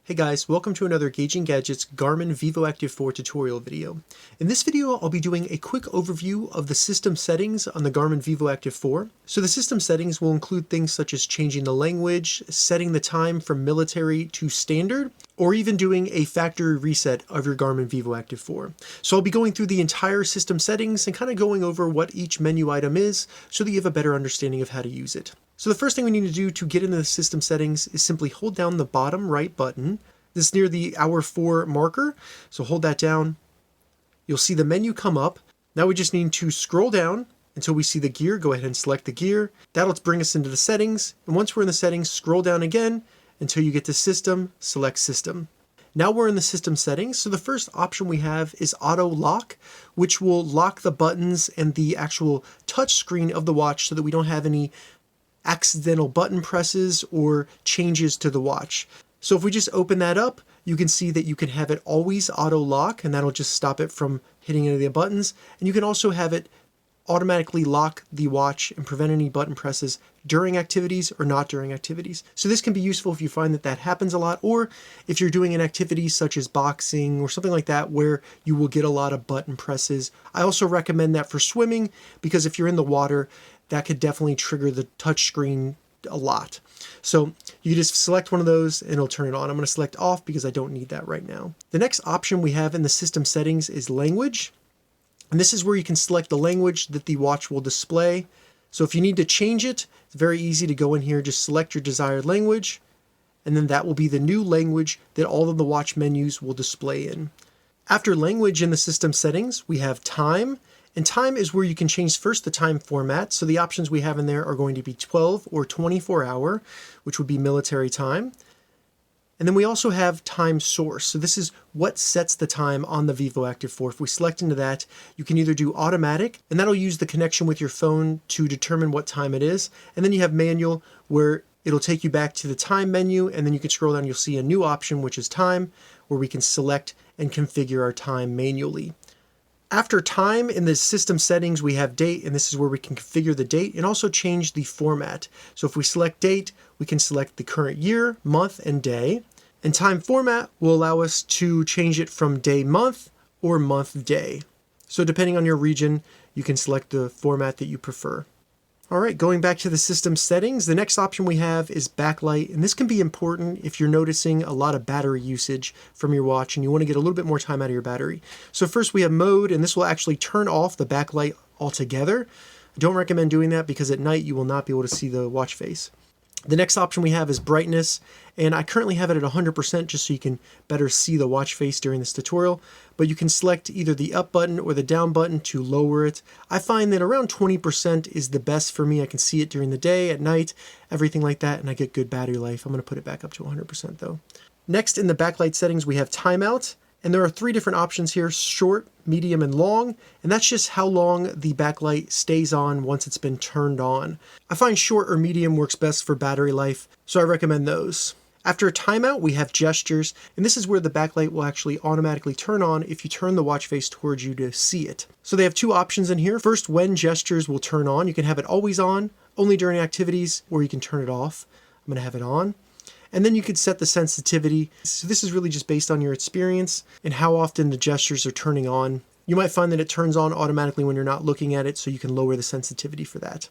Hey guys, welcome to another Gauging Gadgets Garmin Vivoactive 4 tutorial video. In this video, I'll be doing a quick overview of the system settings on the Garmin Vivoactive 4. So the system settings will include things such as changing the language, setting the time from military to standard, or even doing a factory reset of your Garmin Vivoactive 4. So I'll be going through the entire system settings and kind of going over what each menu item is so that you have a better understanding of how to use it. So the first thing we need to do to get into the system settings is simply hold down the bottom right button. This is near the hour 4 marker, so hold that down. You'll see the menu come up. Now we just need to scroll down until we see the gear. Go ahead and select the gear. That'll bring us into the settings. And once we're in the settings, scroll down again until you get to System, select System. Now we're in the system settings. So the first option we have is auto lock, which will lock the buttons and the actual touch screen of the watch so that we don't have any accidental button presses or changes to the watch. So if we just open that up, you can see that you can have it always auto lock, and that'll just stop it from hitting any of the buttons. And you can also have it automatically lock the watch and prevent any button presses during activities or not during activities. So this can be useful if you find that that happens a lot, or if you're doing an activity such as boxing or something like that where you will get a lot of button presses. I also recommend that for swimming, because if you're in the water, that could definitely trigger the touch screen a lot. So you just select one of those and it'll turn it on. I'm going to select off because I don't need that right now. The next option we have in the system settings is language. And this is where you can select the language that the watch will display. So if you need to change it, it's very easy to go in here, just select your desired language, and then that will be the new language that all of the watch menus will display in. After language in the system settings, we have time. And time is where you can change first the time format. So the options we have in there are going to be 12 or 24 hour, which would be military time. And then we also have time source. So this is what sets the time on the Vivoactive 4. If we select into that, you can either do automatic, and that'll use the connection with your phone to determine what time it is. And then you have manual, where it'll take you back to the time menu, and then you can scroll down, you'll see a new option, which is time, where we can select and configure our time manually. After time in the system settings, we have date, and this is where we can configure the date and also change the format. So if we select date, we can select the current year, month, and day. And time format will allow us to change it from day, month, or month, day. So depending on your region, you can select the format that you prefer. All right, going back to the system settings, the next option we have is backlight, and this can be important if you're noticing a lot of battery usage from your watch and you want to get a little bit more time out of your battery. So first we have mode, and this will actually turn off the backlight altogether. I don't recommend doing that because at night you will not be able to see the watch face. The next option we have is brightness, and I currently have it at 100% just so you can better see the watch face during this tutorial, but you can select either the up button or the down button to lower it. I find that around 20% is the best for me. I can see it during the day, at night, everything like that, and I get good battery life. I'm going to put it back up to 100% though. Next in the backlight settings we have timeout. And there are 3 different options here: short, medium, and long. And that's just how long the backlight stays on once it's been turned on. I find short or medium works best for battery life, so I recommend those. After a timeout, we have gestures, and this is where the backlight will actually automatically turn on if you turn the watch face towards you to see it. So they have 2 options in here. First, when gestures will turn on. You can have it always on, only during activities, or you can turn it off. I'm going to have it on. And then you could set the sensitivity. So this is really just based on your experience and how often the gestures are turning on. You might find that it turns on automatically when you're not looking at it, so you can lower the sensitivity for that.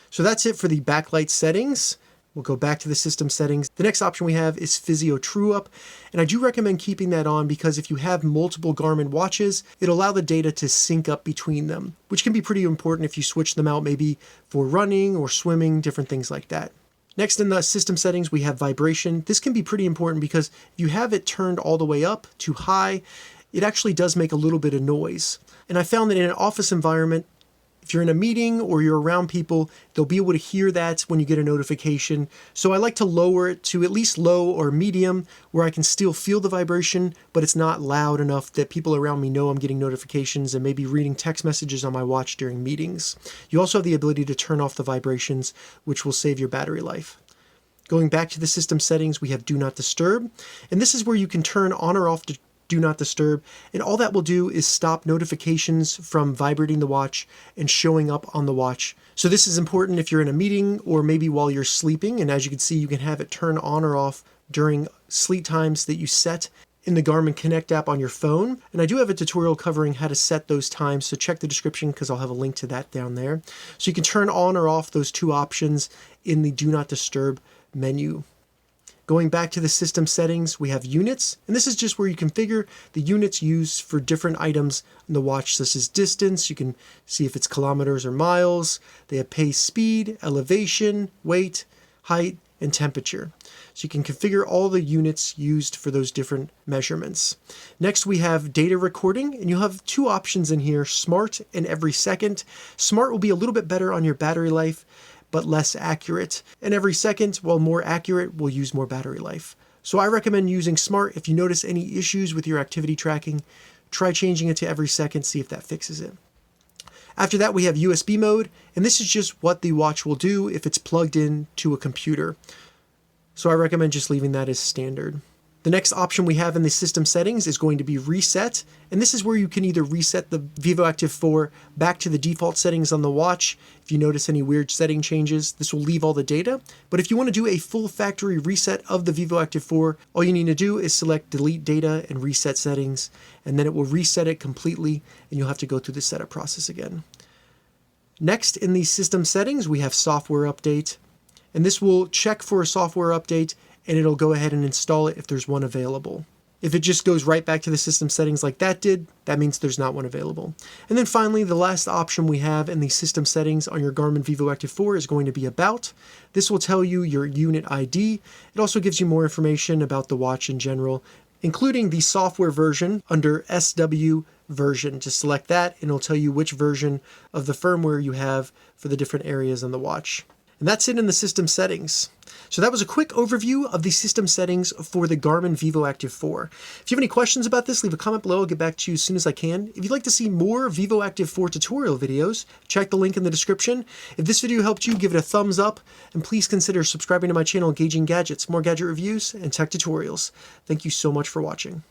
So that's it for the backlight settings. We'll go back to the system settings. The next option we have is Physio TrueUp, and I do recommend keeping that on because if you have multiple Garmin watches, it'll allow the data to sync up between them, which can be pretty important if you switch them out maybe for running or swimming, different things like that. Next in the system settings, we have vibration. This can be pretty important because if you have it turned all the way up to high, it actually does make a little bit of noise. And I found that in an office environment, if you're in a meeting or you're around people, they'll be able to hear that when you get a notification. So I like to lower it to at least low or medium where I can still feel the vibration, but it's not loud enough that people around me know I'm getting notifications and maybe reading text messages on my watch during meetings. You also have the ability to turn off the vibrations, which will save your battery life. Going back to the system settings, we have Do Not Disturb, and this is where you can turn on or off Do Not Disturb, and all that will do is stop notifications from vibrating the watch and showing up on the watch. So this is important if you're in a meeting or maybe while you're sleeping, and as you can see, you can have it turn on or off during sleep times that you set in the Garmin Connect app on your phone. And I do have a tutorial covering how to set those times, so check the description because I'll have a link to that down there. So you can turn on or off those two options in the Do Not Disturb menu. Going back to the system settings, we have units, and this is just where you configure the units used for different items in the watch, such as distance. You can see if it's kilometers or miles. They have pace, speed, elevation, weight, height, and temperature. So you can configure all the units used for those different measurements. Next, we have data recording, and you'll have two options in here, Smart and Every Second. Smart will be a little bit better on your battery life, but less accurate. And Every Second, while more accurate, will use more battery life. So I recommend using Smart. If you notice any issues with your activity tracking, try changing it to Every Second, see if that fixes it. After that, we have USB mode, and this is just what the watch will do if it's plugged in to a computer. So I recommend just leaving that as standard. The next option we have in the system settings is going to be reset, and this is where you can either reset the Vivoactive 4 back to the default settings on the watch. If you notice any weird setting changes, this will leave all the data. But if you want to do a full factory reset of the Vivoactive 4, all you need to do is select delete data and reset settings, and then it will reset it completely, and you'll have to go through the setup process again. Next, in the system settings, we have software update, and this will check for a software update, and it'll go ahead and install it if there's one available. If it just goes right back to the system settings like that did, that means there's not one available. And then finally, the last option we have in the system settings on your Garmin Vivoactive 4 is going to be About. This will tell you your unit ID. It also gives you more information about the watch in general, including the software version under SW version. Just select that and it'll tell you which version of the firmware you have for the different areas on the watch. And that's it in the system settings. So that was a quick overview of the system settings for the Garmin Vivoactive 4. If you have any questions about this, leave a comment below. I'll get back to you as soon as I can. If you'd like to see more Vivoactive 4 tutorial videos, check the link in the description. If this video helped you, give it a thumbs up, and please consider subscribing to my channel, Engaging Gadgets, more gadget reviews and tech tutorials. Thank you so much for watching.